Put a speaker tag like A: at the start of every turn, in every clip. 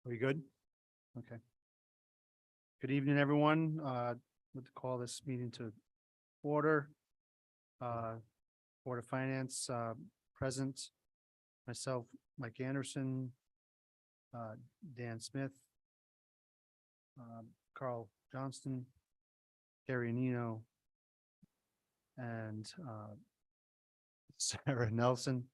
A: We good? Okay. Good evening, everyone. Would to call this meeting to order. Board of Finance, present. Myself, Mike Anderson, Dan Smith, Carl Johnston, Gary Nino, and Sarah Nelson.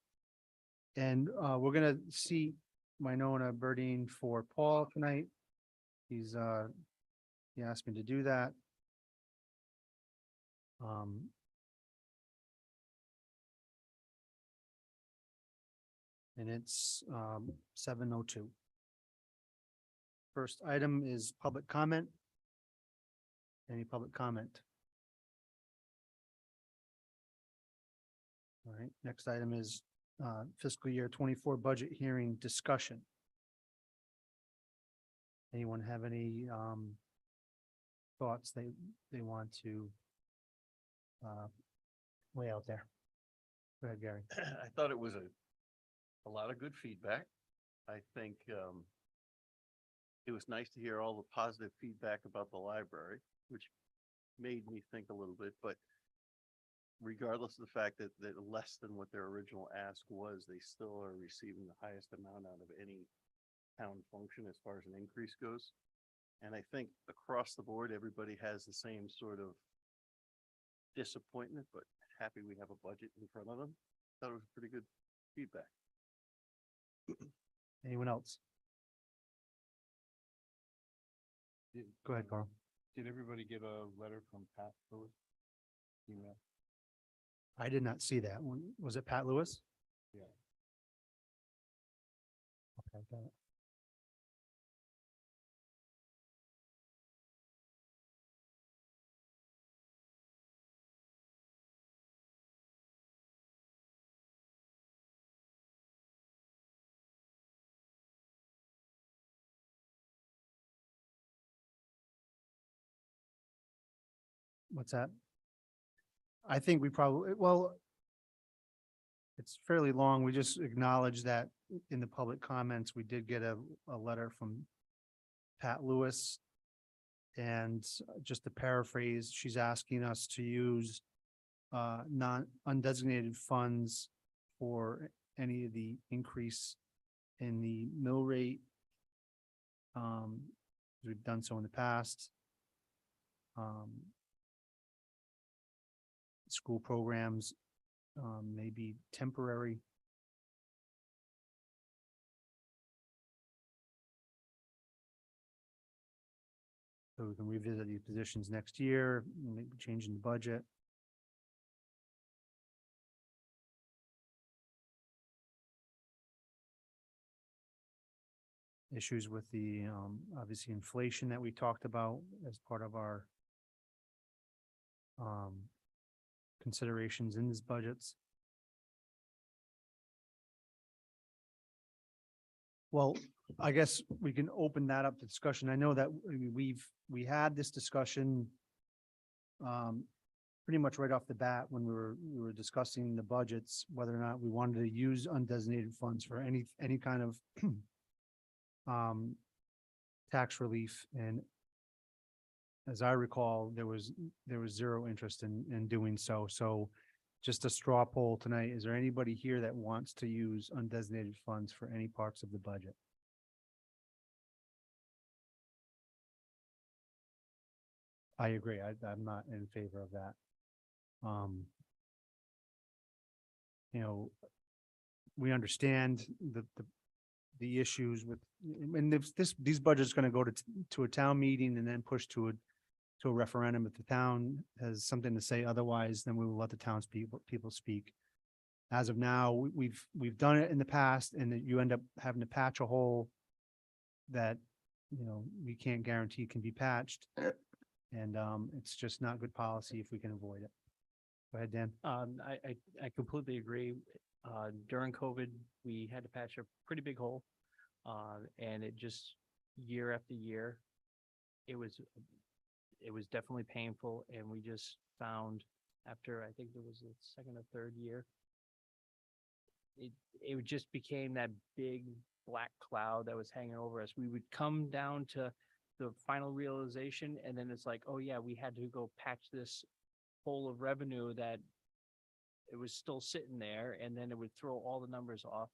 A: And we're gonna see Winona Burdine for Paul tonight. He asked me to do that. And it's 7:02. First item is public comment. Any public comment? All right, next item is fiscal year 24 budget hearing discussion. Anyone have any thoughts they want to lay out there? Go ahead, Gary.
B: I thought it was a lot of good feedback. I think it was nice to hear all the positive feedback about the library, which made me think a little bit, but regardless of the fact that less than what their original ask was, they still are receiving the highest amount out of any town function as far as an increase goes. And I think across the board, everybody has the same sort of disappointment, but happy we have a budget in front of them. Thought it was pretty good feedback.
A: Anyone else? Go ahead, Carl.
C: Did everybody get a letter from Pat Lewis? Email?
A: I did not see that one. Was it Pat Lewis?
C: Yeah.
A: Okay, got it. What's that? I think we probably, well, it's fairly long. We just acknowledge that in the public comments, we did get a letter from Pat Lewis. And just to paraphrase, she's asking us to use undesignated funds for any of the increase in the mill rate. We've done so in the past. School programs may be temporary. So we can revisit these positions next year, maybe changing the budget. Issues with the, obviously inflation that we talked about as part of our considerations in these budgets. Well, I guess we can open that up to discussion. I know that we had this discussion pretty much right off the bat when we were discussing the budgets, whether or not we wanted to use undesignated funds for any kind of tax relief. And as I recall, there was zero interest in doing so. So just a straw poll tonight. Is there anybody here that wants to use undesignated funds for any parts of the budget? I agree. I'm not in favor of that. You know, we understand the issues with, and if these budgets are going to go to a town meeting and then push to a referendum. If the town has something to say otherwise, then we will let the townspeople speak. As of now, we've done it in the past, and that you end up having to patch a hole that, you know, we can't guarantee can be patched. And it's just not good policy if we can avoid it. Go ahead, Dan.
D: I completely agree. During COVID, we had to patch a pretty big hole. And it just, year after year, it was definitely painful. And we just found after, I think there was a second or third year, it just became that big black cloud that was hanging over us. We would come down to the final realization, and then it's like, oh yeah, we had to go patch this hole of revenue that it was still sitting there, and then it would throw all the numbers off.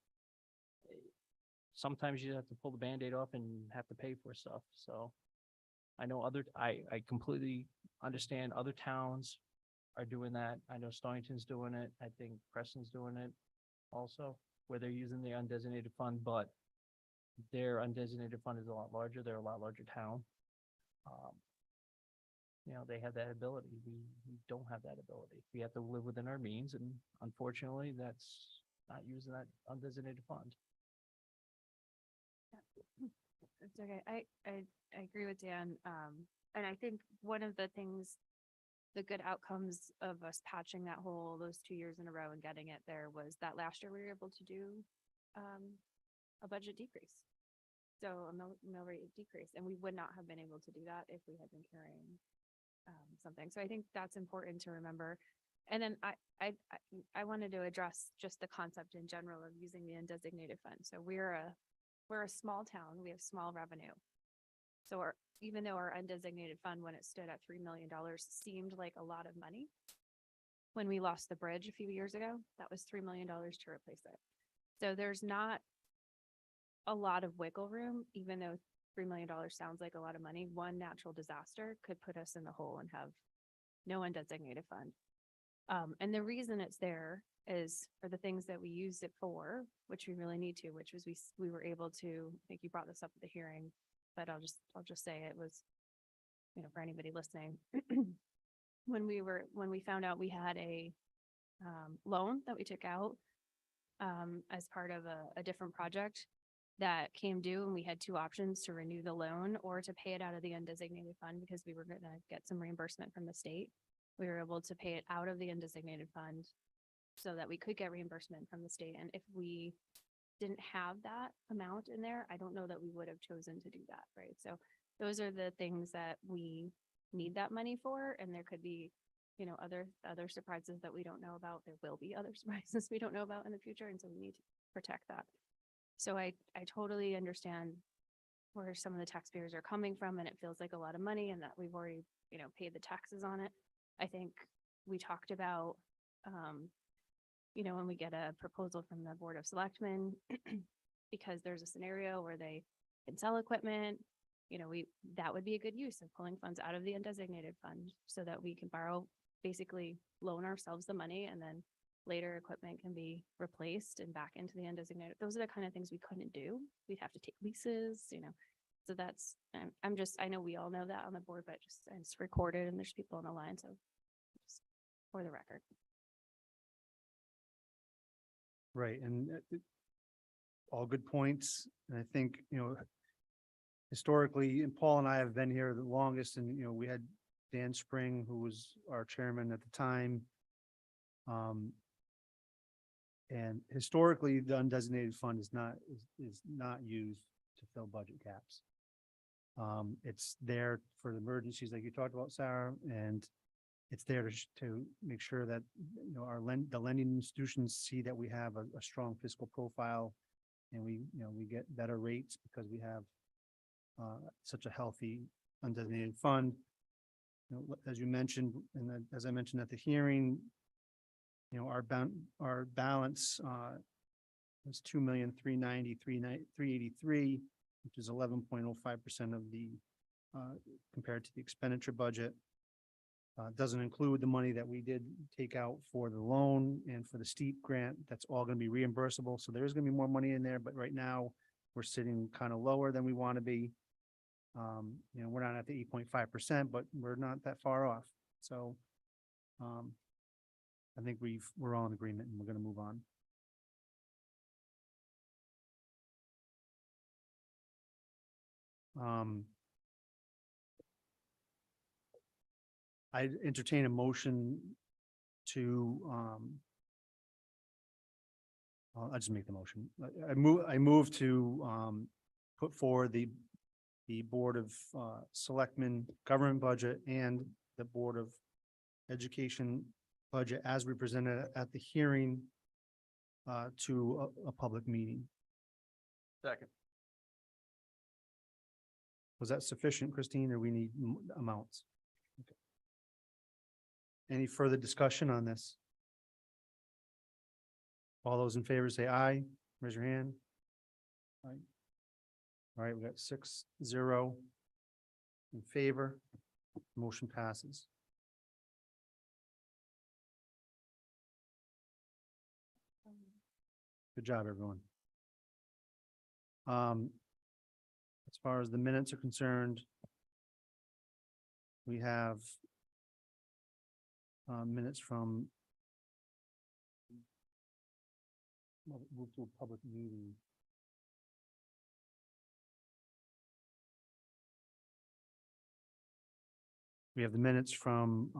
D: Sometimes you have to pull the Band-Aid off and have to pay for stuff, so. I know I completely understand other towns are doing that. I know Stonington's doing it. I think Preston's doing it also, where they're using the undesignated fund, but their undesignated fund is a lot larger. They're a lot larger town. You know, they have that ability. We don't have that ability. We have to live within our means, and unfortunately, that's not using that undesignated fund.
E: It's okay. I agree with Dan. And I think one of the things, the good outcomes of us patching that hole those 2 years in a row and getting it there was that last year we were able to do a budget decrease. So a mill rate decrease, and we would not have been able to do that if we had been carrying something. So I think that's important to remember. And then I wanted to address just the concept in general of using the undesignated fund. So we're a small town. We have small revenue. So even though our undesignated fund, when it stood at $3 million, seemed like a lot of money, when we lost the bridge a few years ago, that was $3 million to replace it. So there's not a lot of wiggle room, even though $3 million sounds like a lot of money. One natural disaster could put us in the hole and have no undesignated fund. And the reason it's there is for the things that we use it for, which we really need to, which was we were able to, I think you brought this up at the hearing, but I'll just say it was, you know, for anybody listening, when we found out we had a loan that we took out as part of a different project that came due, and we had two options: to renew the loan or to pay it out of the undesignated fund, because we were going to get some reimbursement from the state. We were able to pay it out of the undesignated fund so that we could get reimbursement from the state. And if we didn't have that amount in there, I don't know that we would have chosen to do that, right? So those are the things that we need that money for. And there could be, you know, other surprises that we don't know about. There will be other surprises we don't know about in the future. And so we need to protect that. So I totally understand where some of the taxpayers are coming from, and it feels like a lot of money, and that we've already, you know, paid the taxes on it. I think we talked about, you know, when we get a proposal from the Board of Selectmen, because there's a scenario where they can sell equipment, you know, that would be a good use of pulling funds out of the undesignated fund so that we can borrow, basically loan ourselves the money, and then later equipment can be replaced and back into the undesignated. Those are the kind of things we couldn't do. We'd have to take leases, you know. So that's, I know we all know that on the board, but it's recorded and there's people on the line. So just for the record.
A: Right, and all good points. And I think, you know, historically, and Paul and I have been here the longest, and, you know, we had Dan Spring, who was our chairman at the time. And historically, the undesignated fund is not used to fill budget gaps. It's there for the emergencies like you talked about, Sarah, and it's there to make sure that, you know, the lending institutions see that we have a strong fiscal profile, and we get better rates because we have such a healthy undesignated fund. You know, as you mentioned, and as I mentioned at the hearing, you know, our balance was $2,390,383, which is 11.05% of the compared to the expenditure budget. Doesn't include the money that we did take out for the loan and for the steep grant. That's all going to be reimbursable. So there is going to be more money in there, but right now we're sitting kind of lower than we want to be. You know, we're not at the 8.5%, but we're not that far off. So I think we're all in agreement, and we're going to move on. I entertain a motion to, I'll just make the motion. I move to put forward the Board of Selectmen government budget and the Board of Education budget as we presented at the hearing to a public meeting.
B: Second.
A: Was that sufficient, Christine, or we need amounts? Okay. Any further discussion on this? All those in favor say aye. Raise your hand. Aye. All right, we got 6-0 in favor. Motion passes. Good job, everyone. As far as the minutes are concerned, we have minutes from move to a public meeting. We have the minutes from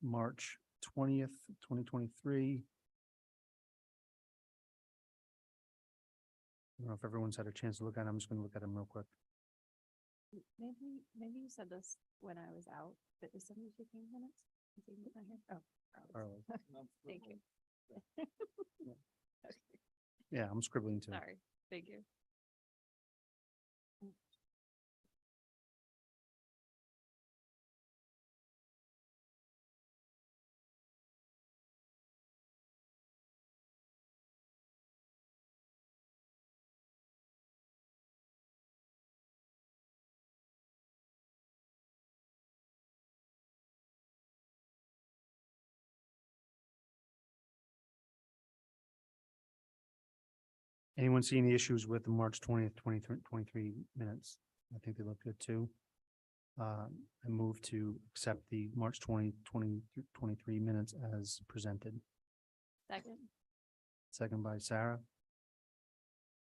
A: March 20th, 2023. I don't know if everyone's had a chance to look at them. I'm just gonna look at them real quick.
E: Maybe you said this when I was out, but is somebody taking minutes? Is he not here? Oh, Carlos.
A: Carlos.
E: Thank you. Okay,
A: Yeah, I'm scribbling too.
E: sorry, thank you.
A: Anyone see any issues with the March 20th, 2023 minutes? I think they look good too. I move to accept the March 2023 minutes as presented.
E: Second.
A: Second by Sarah.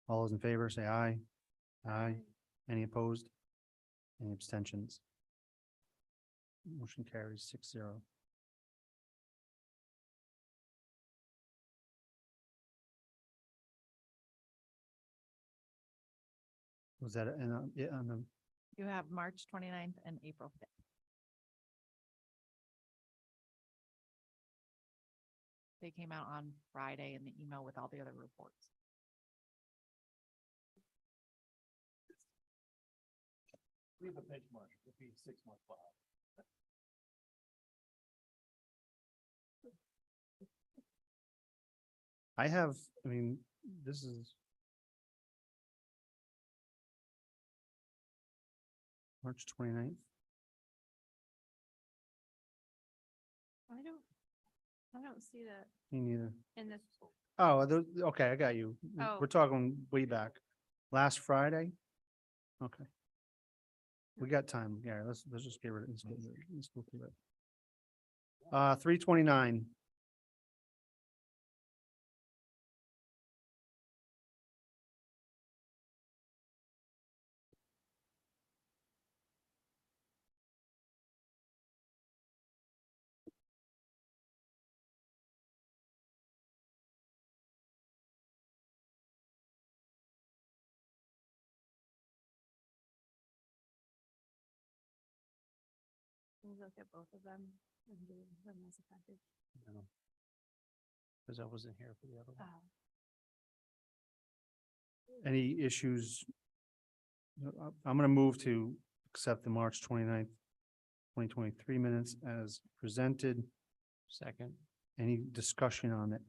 A: All those in favor, say aye. Aye. Any opposed? Any abstentions? Motion carries 6-0. Was that yeah, on the,
F: You have March 29th and April 5th. They came out on Friday in the email with all the other reports.
B: We have a benchmark, it'll be 6 months file.
A: I have, I mean, this is March 29th.
E: I don't see that
A: Me neither.
E: in this.
A: Oh, okay, I got you.
E: Oh.
A: We're talking way back. Last Friday? Okay. We got time. Yeah, let's just get rid of it. Let's go through it. 329.
E: We'll look at both of them and do them as a package.
D: Because I wasn't here for the other one.
A: Any issues? I'm gonna move to accept the March 29th, 2023 minutes as presented.
D: Second.
A: Any discussion on it?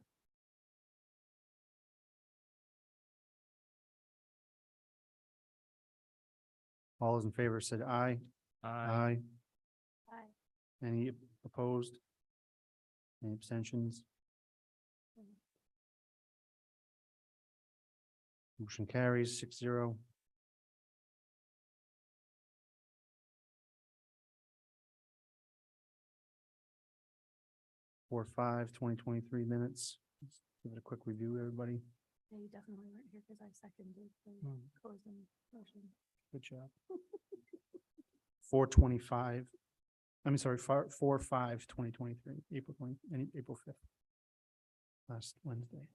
A: All those in favor said aye. Aye.
E: Aye.
A: Any opposed? Any abstentions? Motion carries 6-0. Four, 2023 minutes. Let's give it a quick review, everybody.
E: Yeah, you definitely weren't here because I seconded the closing motion.
A: Good job. 4/25. I'm sorry, 4/5/2023, April 5th. Last Wednesday.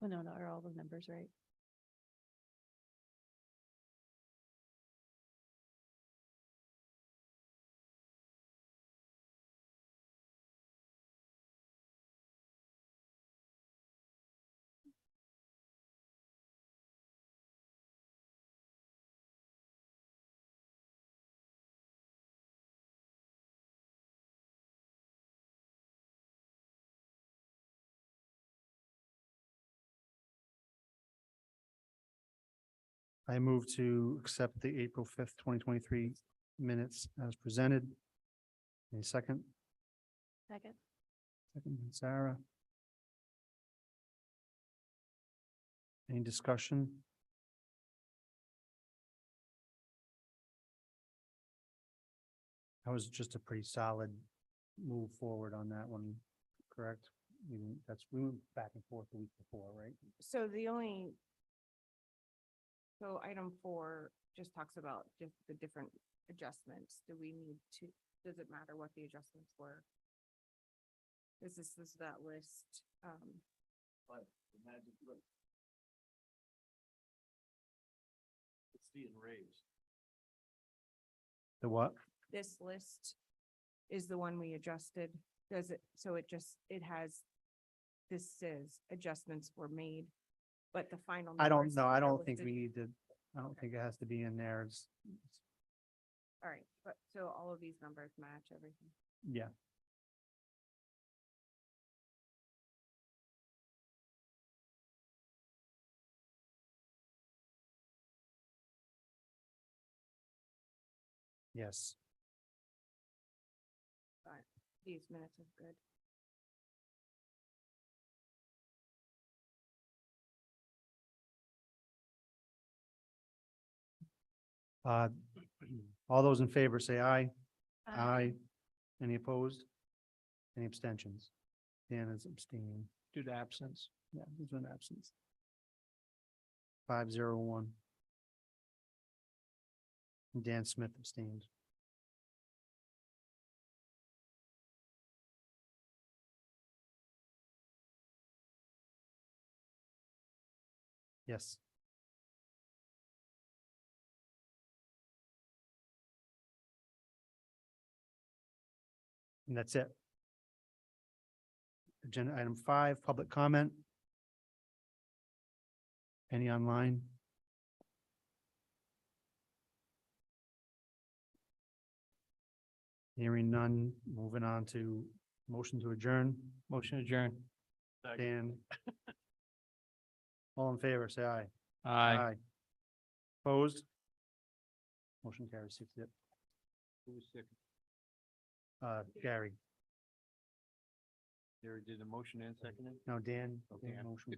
E: Oh, no, are all the numbers right?
A: I move to accept the April 5th, 2023 minutes as presented. Any second?
E: Second.
A: Second, from Sarah. Any discussion? That was just a pretty solid move forward on that one, correct? We went back and forth the week before, right?
G: So so item 4 just talks about just the different adjustments. Do we need to, does it matter what the adjustments were? Is this that list?
B: But imagine, look. It's being raised.
A: The what?
G: This list is the one we adjusted. Does it, so it has, this says adjustments were made, but the final.
A: I don't
G: numbers
A: know. I
G: are
A: don't think
G: listed.
A: we need to, I don't think it has to be in there.
G: All right, but so all of these numbers match everything.
A: Yeah. Yes.
G: These minutes are good.
A: Uh, all those in favor say aye. Aye. Any opposed? Any abstentions? Dan is abstaining.
D: Due to absence.
A: Yeah, there's an absence. 501. Dan Smith abstained. Yes. And that's it. Agenda item 5, public comment. Any online? Hearing none, moving on to motion to adjourn.
D: Motion adjourned.
A: Dan. All in favor, say aye.
D: Aye.
A: Opposed? Motion carries 6-0.
C: Who was second?
A: Gary,
C: Gary did the motion and seconded?
A: no, Dan.
C: Okay.
A: Dan motion.